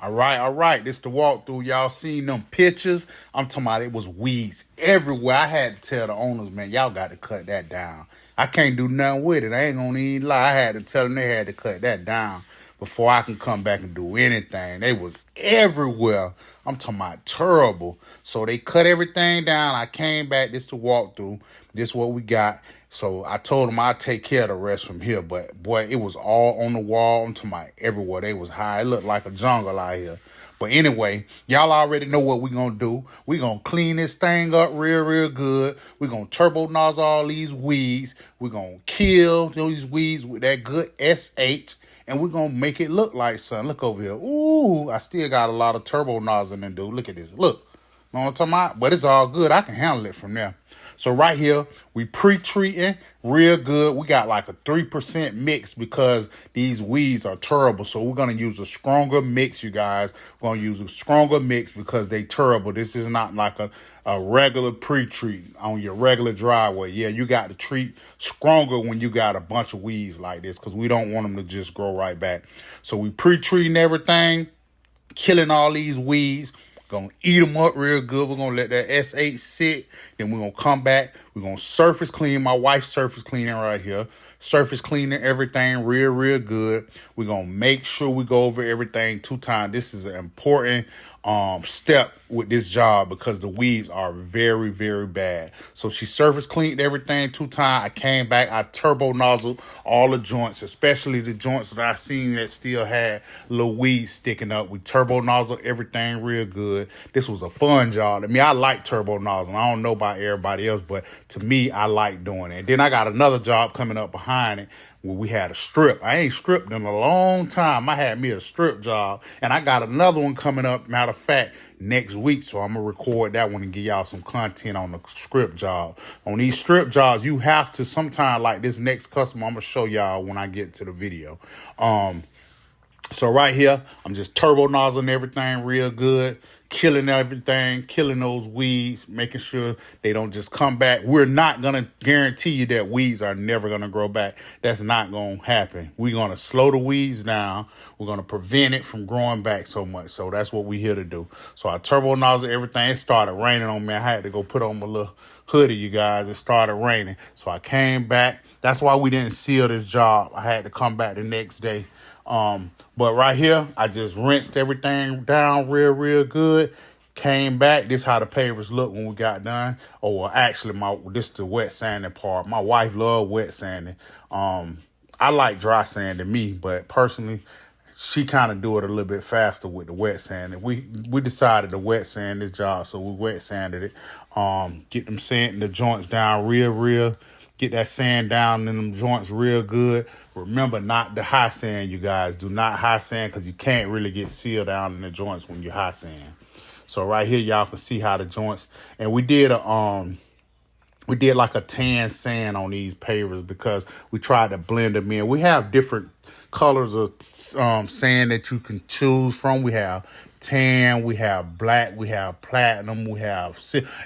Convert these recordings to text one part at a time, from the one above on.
All right. This the walkthrough. Y'all seen them pictures? I'm talking about it was weeds everywhere. I had to tell the owners, man, y'all got to cut that down. I can't do nothing with it. I ain't gonna even lie. I had to tell them they had to cut that down before I can come back and do anything. They was everywhere. I'm talking about terrible. So they cut everything down. I came back. This the walkthrough. This what we got. So I told them I'd take care of the rest from here. But boy, it was all on the wall. I'm talking about everywhere. They was high. It looked like a jungle out here. But anyway, y'all already know what we gonna do. We gonna clean this thing up real good. We gonna turbo nozzle all these weeds. We gonna kill these weeds with that good SH. And we're gonna make it look like something. Look over here. Ooh, I still got a lot of turbo nozzling to do. Look at this. Look. Know what I'm talking about? But it's all good. I can handle it from there. So right here, we pre-treating real good. We got like a 3% mix because these weeds are terrible. So we're going to use a stronger mix, you guys. We're going to use a stronger mix because they terrible. This is not like a regular pre-treat on your regular driveway. Yeah, you got to treat stronger when you got a bunch of weeds like this because we don't want them to just grow right back. So we pre-treating everything, killing all these weeds. Gonna eat them up real good. We're gonna let that S8 sit. Then we're gonna come back. We're gonna surface clean. My wife's surface cleaning right here. Surface cleaning everything real good. We're gonna make sure we go over everything 2 times. This is an important step with this job because the weeds are very bad. So she surface cleaned everything 2 times. I came back, I turbo nozzled all the joints, especially the joints that I seen that still had little weeds sticking up. We turbo nozzled everything real good. This was a fun job. I mean, I like turbo nozzling. I don't know about everybody else, but to me, I like doing it. And then I got another job coming up behind it where we had a strip. I ain't stripped in a long time. I had me a strip job, and I got another one coming up, matter of fact, next week. So I'm going to record that one and give y'all some content on the strip job. On these strip jobs, you have to sometime, like this next customer, I'm going to show y'all when I get to the video. So right here, I'm just turbo nozzling everything real good, killing everything, killing those weeds, making sure they don't just come back. We're not going to guarantee you that weeds are never going to grow back. That's not going to happen. We're going to slow the weeds down. We're going to prevent it from growing back so much. So that's what we're here to do. So I turbo nozzle everything. It started raining on me. I had to go put on my little hoodie, you guys. It started raining. So I came back. That's why we didn't seal this job. I had to come back the next day. But right here, I just rinsed everything down real good. Came back. This how the pavers look when we got done. Oh, well, actually, this is the wet sanding part. My wife loved wet sanding. I like dry sanding me, but personally, she kind of do it a little bit faster with the wet sanding. We decided to wet sand this job, so we wet sanded it. Get them sanding the joints down real. Get that sand down in them joints real good. Remember, not the high sand, you guys. Do not high sand because you can't really get sealed down in the joints when you high sand. So right here, y'all can see how the joints. And we did like a tan sand on these pavers because we tried to blend them in. We have different colors of sand that you can choose from. We have tan, we have black, we have platinum, we have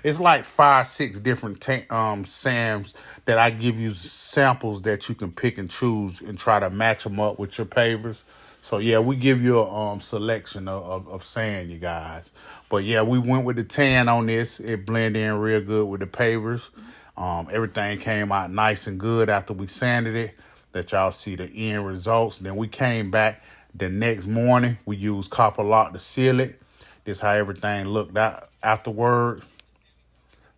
it's like 5-6 different sands that I give you samples that you can pick and choose and try to match them up with your pavers. So yeah, we give you a selection of sand, you guys. But yeah, we went with the tan on this. It blended in real good with the pavers. Everything came out nice and good after we sanded it. That y'all see the end results. Then we came back the next morning. We used copper lock to seal it. This how everything looked out afterward.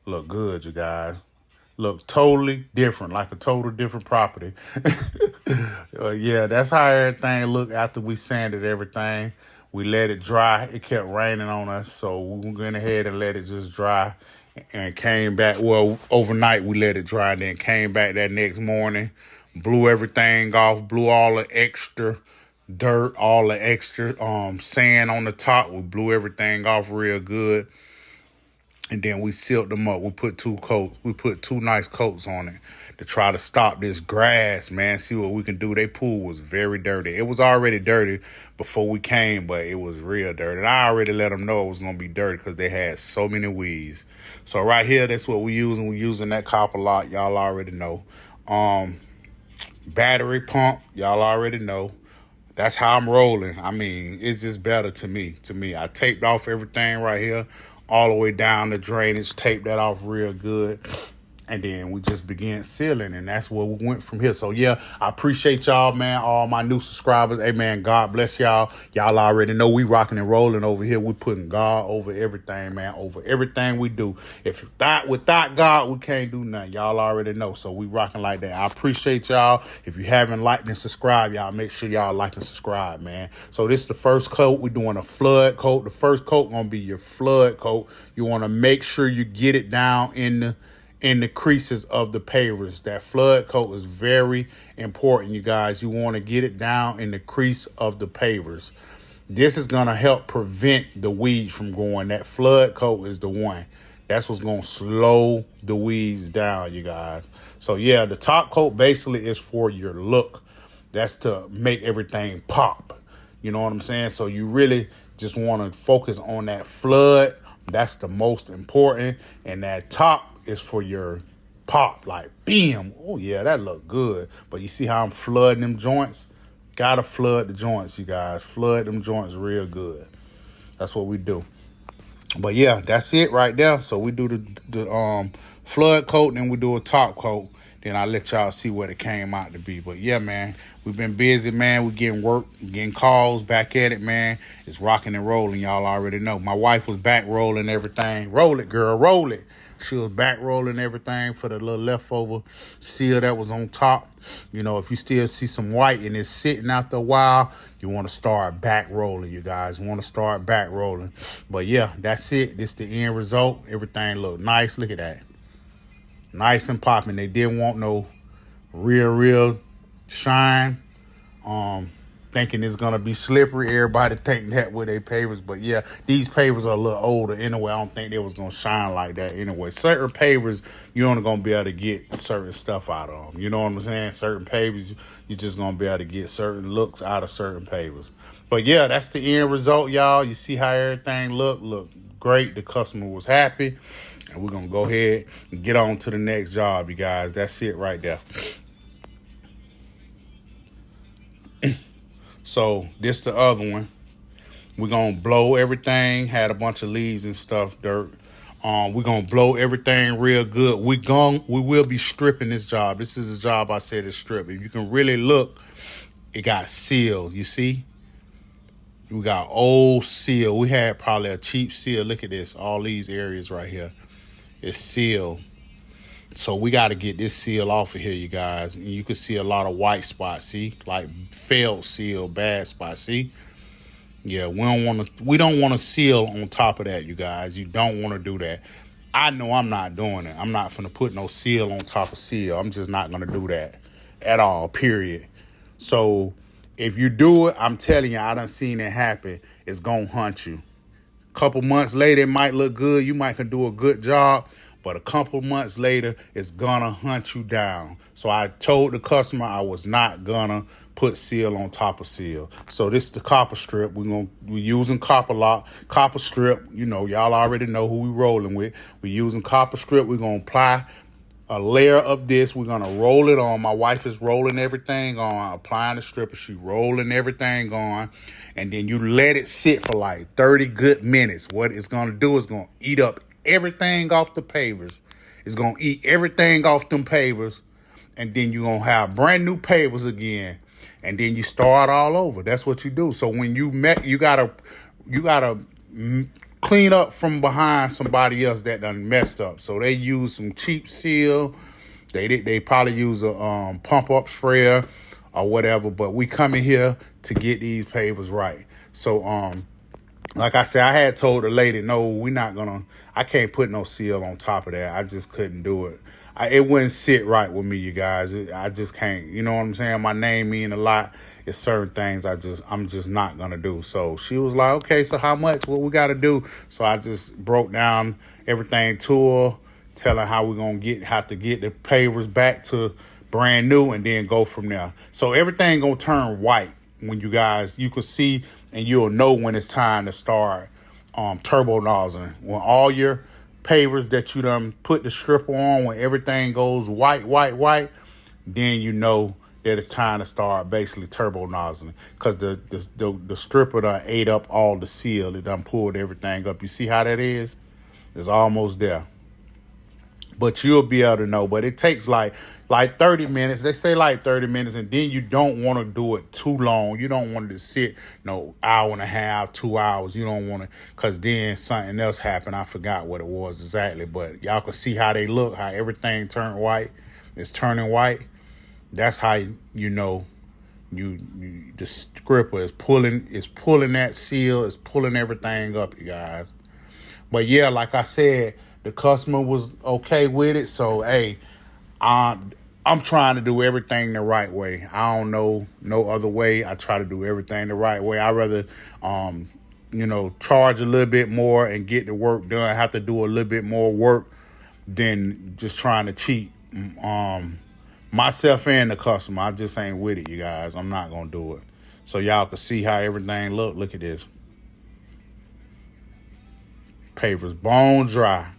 Look good, you guys. Look totally different, like a total different property. Yeah, that's how everything looked after we sanded everything. We let it dry. It kept raining on us, so we went ahead and let it just dry and came back. Well, overnight we let it dry, then came back that next morning, blew everything off, blew all the extra dirt, all the extra sand on the top. We blew everything off real good. And then we sealed them up. We put 2 coats. We put 2 nice coats on it to try to stop this grass, man. See what we can do. Their pool was very dirty. It was already dirty before we came, but it was real dirty. And I already let them know it was going to be dirty because they had so many weeds. So right here, that's what we're using. We're using that copper lot. Y'all already know. Battery pump. Y'all already know. That's how I'm rolling. I mean, it's just better to me. I taped off everything right here, all the way down the drainage, taped that off real good. And then we just began sealing, and that's where we went from here. So, yeah, I appreciate y'all, man, all my new subscribers. Hey, man, God bless y'all. Y'all already know we rocking and rolling over here. We putting God over everything, man, over everything we do. If without God, we can't do nothing. Y'all already know, so we rocking like that. I appreciate y'all. If you haven't liked and subscribed, y'all make sure y'all like and subscribe, man. So this is the first coat. We're doing a flood coat. The first coat going to be your flood coat. You want to make sure you get it down in the creases of the pavers. That flood coat is very important, you guys. You want to get it down in the crease of the pavers. This is going to help prevent the weeds from going. That flood coat is the one. That's what's going to slow the weeds down, you guys. So, yeah, the top coat basically is for your look. That's to make everything pop. You know what I'm saying? So you really just want to focus on that flood. That's the most important. And that top is for your pop, like bam. Oh yeah, that look good. But you see how I'm flooding them joints? Gotta flood the joints, you guys. Flood them joints real good. That's what we do. But yeah, that's it right there. So we do the flood coat, and then we do a top coat. Then I let y'all see what it came out to be. But yeah, man, we've been busy, man. We getting work, getting calls, back at it, man. It's rocking and rolling. Y'all already know. My wife was back rolling everything. Roll it, girl, roll it. She was back rolling everything for the little leftover seal that was on top. You know, if you still see some white and it's sitting after a while, you want to start back rolling, you guys. You want to start back rolling. But yeah, that's it. This the end result. Everything look nice. Look at that. Nice and popping. They didn't want no real shine. Thinking it's gonna be slippery. Everybody think that with their pavers, but yeah, these pavers are a little older anyway. I don't think they was gonna shine like that anyway. Certain pavers, you're only gonna be able to get certain stuff out of them. You know what I'm saying? Certain pavers, you're just gonna be able to get certain looks out of certain pavers. But yeah, that's the end result, y'all. You see how everything look great. The customer was happy, and we're gonna go ahead and get on to the next job, you guys. That's it right there. So this the other one. We're going to blow everything. Had a bunch of leaves and stuff, dirt. We're going to blow everything real good. We will be stripping this job. This is a job I said is strip. If you can really look, it got seal. You see? We got old seal. We had probably a cheap seal. Look at this. All these areas right here. It's seal. So we got to get this seal off of here, you guys. And you can see a lot of white spots, see? Like failed seal, bad spots, see? Yeah, we don't want to seal on top of that, you guys. You don't want to do that. I know I'm not doing it. I'm not finna put no seal on top of seal. I'm just not gonna do that at all, period. So if you do it, I'm telling you, I done seen it happen. It's gonna hunt you. Couple months later, it might look good. You might can do a good job. But a couple months later, it's gonna hunt you down. So I told the customer I was not gonna put seal on top of seal. So this is the copper strip. We're using copper lock, copper strip. You know, y'all already know who we rolling with. We're using copper strip. We're gonna apply a layer of this. We're gonna roll it on. My wife is rolling everything on, applying the stripper. She rolling everything on. And then you let it sit for like 30 good minutes. What it's gonna do is gonna eat up everything off the pavers. It's going to eat everything off them pavers. And then you're going to have brand new pavers again. And then you start all over. That's what you do. So when you gotta clean up from behind somebody else that done messed up. So they use some cheap seal. They probably use a pump up sprayer or whatever. But we come in here to get these pavers right. So like I said, I had told the lady, no, I can't put no seal on top of that. I just couldn't do it. It wouldn't sit right with me, you guys. I just can't. You know what I'm saying? My name mean a lot. It's certain things I'm just not going to do. So she was like, okay, so how much? What we got to do? So I just broke down everything to her, telling how we're going to have to get the pavers back to brand new and then go from there. So everything going to turn white when you can see and you'll know when it's time to start turbo nozzling. When all your pavers that you done put the stripper on, when everything goes white, then you know that it's time to start basically turbo nozzling, because the stripper done ate up all the seal. It done pulled everything up. You see how that is? It's almost there. But you'll be able to know. But it takes like 30 minutes. They say like 30 minutes, and then you don't want to do it too long. You don't want it to sit hour and a half, 2 hours. You don't want to, because then something else happened. I forgot what it was exactly, but y'all can see how they look, how everything turned white. It's turning white. That's how you know the stripper is pulling that seal, is pulling everything up, you guys. But yeah, like I said, the customer was okay with it. So hey, I'm trying to do everything the right way. I don't know no other way. I try to do everything the right way. I rather charge a little bit more and get the work done. I have to do a little bit more work than just trying to cheat myself and the customer. I just ain't with it, you guys. I'm not gonna do it. So y'all can see how everything look. Look at this. Pavers bone dry.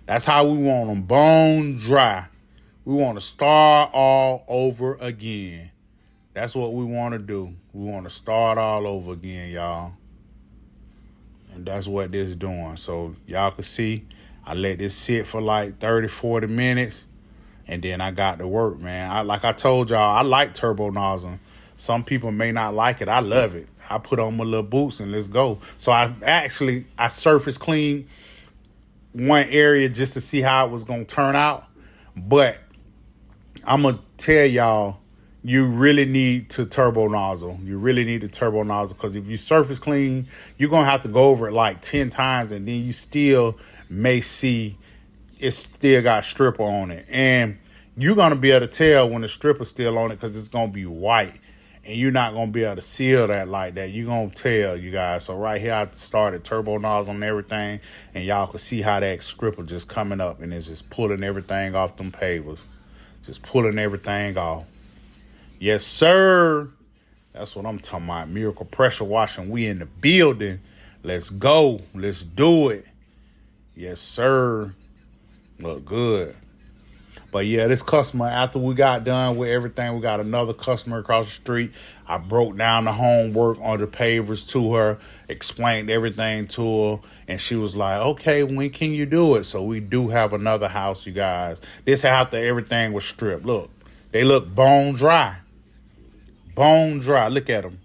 That's how we want them, bone dry. We want to start all over again. That's what we want to do. We want to start all over again, y'all. And that's what this is doing. So y'all can see, I let this sit for like 30, 40 minutes. And then I got to work, man. Like I told y'all, I like turbo nozzling. Some people may not like it. I love it. I put on my little boots and let's go. So I surface cleaned one area just to see how it was going to turn out. But I'm going to tell y'all, you really need to turbo nozzle. You really need to turbo nozzle, because if you surface clean, you're going to have to go over it like 10 times, and then you still may see it's still got stripper on it. And you're going to be able to tell when the stripper's still on it, because it's going to be white. And you're not going to be able to seal that like that. You're going to tell, you guys. So right here, I started turbo nozzle and everything. And y'all can see how that stripper just coming up. And it's just pulling everything off them pavers. Just pulling everything off. Yes, sir. That's what I'm talking about. Miracle Pressure Washing. We in the building. Let's go. Let's do it. Yes, sir. Look good. But yeah, this customer, after we got done with everything, we got another customer across the street. I broke down the homework on the pavers to her, explained everything to her, and she was like, okay, when can you do it? So we do have another house, you guys. This after everything was stripped. Look, they look bone dry. Bone dry. Look at them.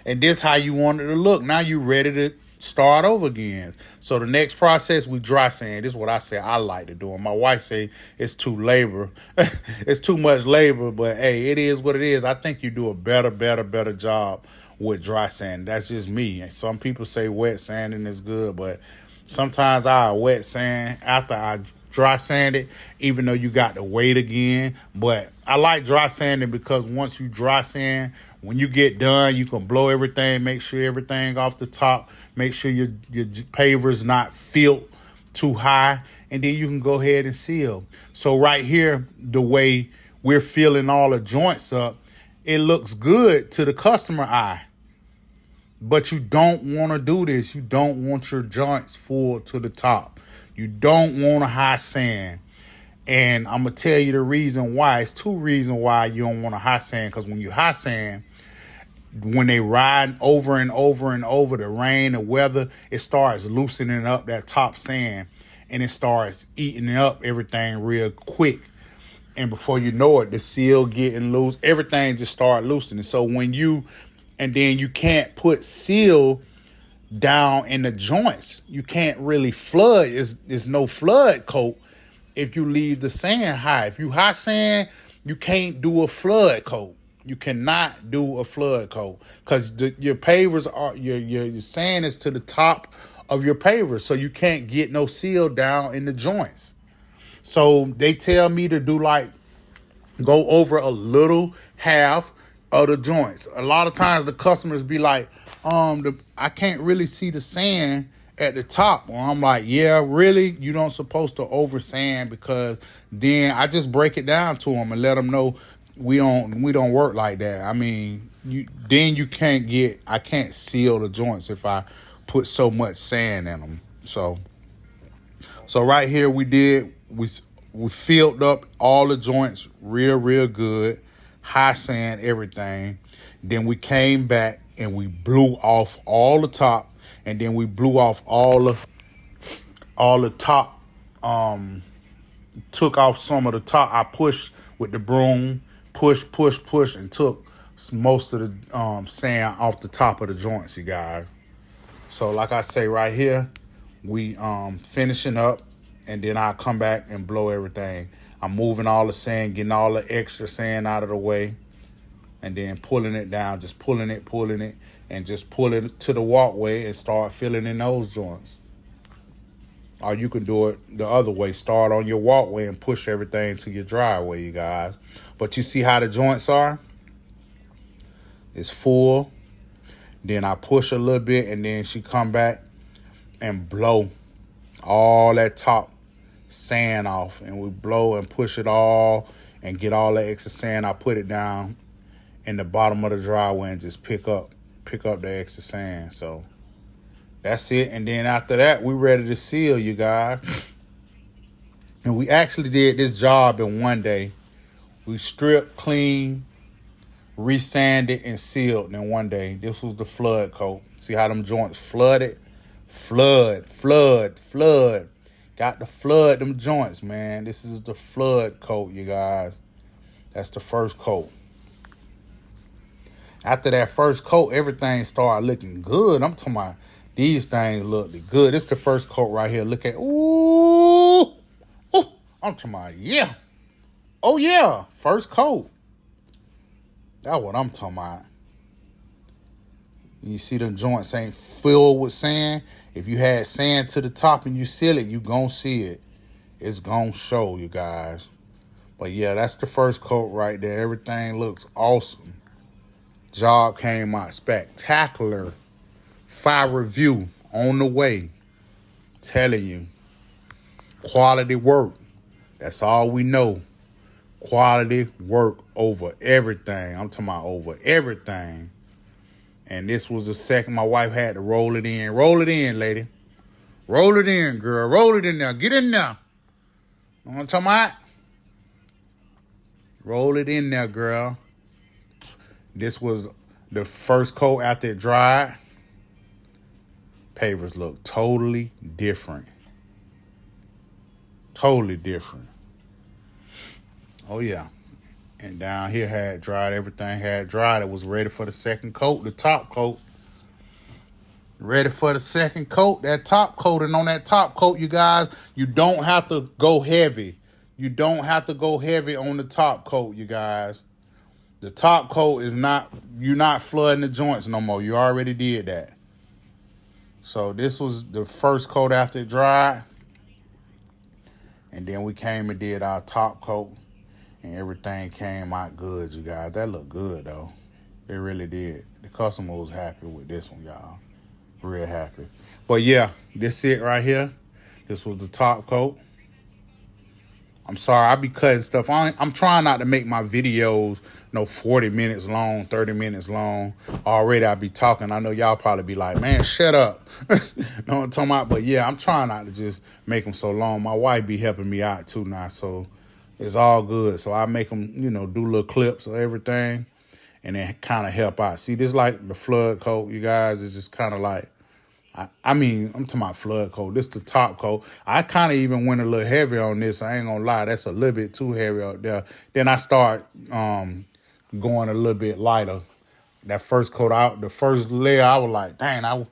And this how you want it to look. Now you ready to start over again. So the next process, we dry sand. This is what I say I like to do. And my wife say it's too labor. It's too much labor, but hey, it is what it is. I think you do a better job with dry sand. That's just me. Some people say wet sanding is good, but sometimes I wet sand after I dry sand it, even though you got to wait again. But I like dry sanding because once you dry sand, when you get done, you can blow everything, make sure everything off the top, make sure your paver's not filled too high, and then you can go ahead and seal. So right here, the way we're filling all the joints up, it looks good to the customer eye. But you don't want to do this. You don't want your joints full to the top. You don't want a high sand. And I'm going to tell you the reason why. It's two reasons why you don't want a high sand. Because when you high sand, when they ride over and over and over the rain, the weather, it starts loosening up that top sand. And it starts eating up everything real quick. And before you know it, the seal getting loose, everything just start loosening. So and then you can't put seal down in the joints. You can't really flood. There's no flood coat if you leave the sand high. If you high sand, you can't do a flood coat. You cannot do a flood coat because your pavers are your sand is to the top of your pavers, so you can't get no seal down in the joints. So they tell me to do go over a little half of the joints. A lot of times the customers be like, I can't really see the sand at the top. Well, I'm like, yeah, really? You don't supposed to over sand, because then I just break it down to them and let them know we don't work like that. I mean, I can't seal the joints if I put so much sand in them. So right here we We filled up all the joints real good, high sand, everything. Then we came back and we blew off all the top, and then we blew off all the top. Took off some of the top. I pushed with the broom, push, and took most of the sand off the top of the joints, you guys. So like I say right here, we finishing up, and then I'll come back and blow everything. I'm moving all the sand, getting all the extra sand out of the way, and then pulling it down, just pulling it, and just pull it to the walkway and start filling in those joints. Or you can do it the other way. Start on your walkway and push everything to your driveway, you guys. But you see how the joints are? It's full. Then I push a little bit, and then she come back and blow all that top sand off. And we blow and push it all and get all that extra sand. I put it down in the bottom of the driveway and just pick up the extra sand. So that's it. And then after that, we ready to seal, you guys. And we actually did this job in one day. We stripped, cleaned, resanded, and sealed in one day. This was the flood coat. See how them joints flooded? Flood. Got to flood them joints, man. This is the flood coat, you guys. That's the first coat. After that first coat, everything started looking good. I'm talking about these things look good. This is the first coat right here. Look at, ooh. I'm talking about, yeah. Oh, yeah. First coat. That's what I'm talking about. You see them joints ain't filled with sand. If you had sand to the top and you seal it, you gonna see it. It's gonna show, you guys. But yeah, that's the first coat right there. Everything looks awesome. Job came out spectacular. Fire review on the way. Telling you. Quality work. That's all we know. Quality work over everything. I'm talking about over everything. And this was the second. My wife had to roll it in. Roll it in, lady. Roll it in, girl. Roll it in there. Get in there. You know what I'm talking about? Roll it in there, girl. This was the first coat after it dried. Pavers look totally different. Totally different. Oh, yeah. And down here had dried. Everything had dried. It was ready for the second coat, the top coat. Ready for the second coat, that top coat. And on that top coat, you guys, you don't have to go heavy. You don't have to go heavy on the top coat, you guys. The top coat is not, you're not flooding the joints no more. You already did that. So this was the first coat after it dried. And then we came and did our top coat. And everything came out good, you guys. That looked good, though. It really did. The customer was happy with this one, y'all. Real happy. But yeah, this it right here. This was the top coat. I'm sorry, I be cutting stuff. I'm trying not to make my videos 40 minutes long, 30 minutes long. Already I be talking. I know y'all probably be like, man, shut up. Know what I'm talking about? But yeah, I'm trying not to just make them so long. My wife be helping me out too now, so it's all good. So I make them, do little clips of everything and then kind of help out. See, this like the flood coat, you guys, is just kind of like, I'm talking about flood coat. This is the top coat. I kind of even went a little heavy on this. I ain't gonna lie. That's a little bit too heavy out there. Then I start going a little bit lighter. That first coat out, the first layer, I was like, dang, I was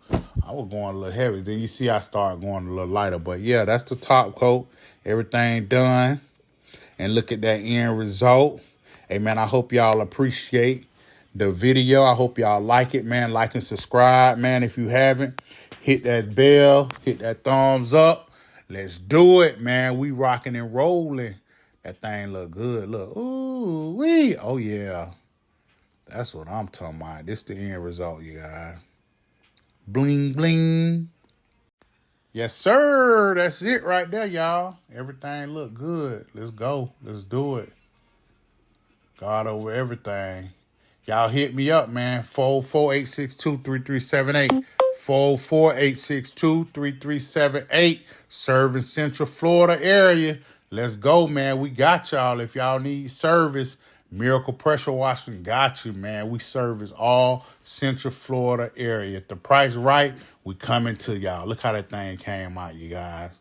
going a little heavy. Then you see I started going a little lighter. But yeah, that's the top coat. Everything done. And look at that end result. Hey, man, I hope y'all appreciate the video. I hope y'all like it, man. Like and subscribe, man, if you haven't. Hit that bell. Hit that thumbs up. Let's do it, man. We rocking and rolling. That thing look good. Look. Ooh, wee. Oh, yeah. That's what I'm talking about. This the end result, you guys. Bling, bling. Yes, sir. That's it right there, y'all. Everything look good. Let's go. Let's do it. God over everything. Y'all hit me up, man. 44862-3378. 44862-3378. Serving Central Florida area. Let's go, man. We got y'all. If y'all need service, Miracle Pressure Washing got you, man. We service all Central Florida area. If the price right, we coming to y'all. Look how that thing came out, you guys.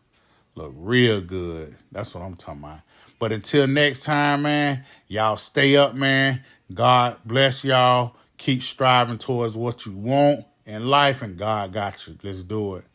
Look real good. That's what I'm talking about. But until next time, man, y'all stay up, man. God bless y'all. Keep striving towards what you want in life, and God got you. Let's do it.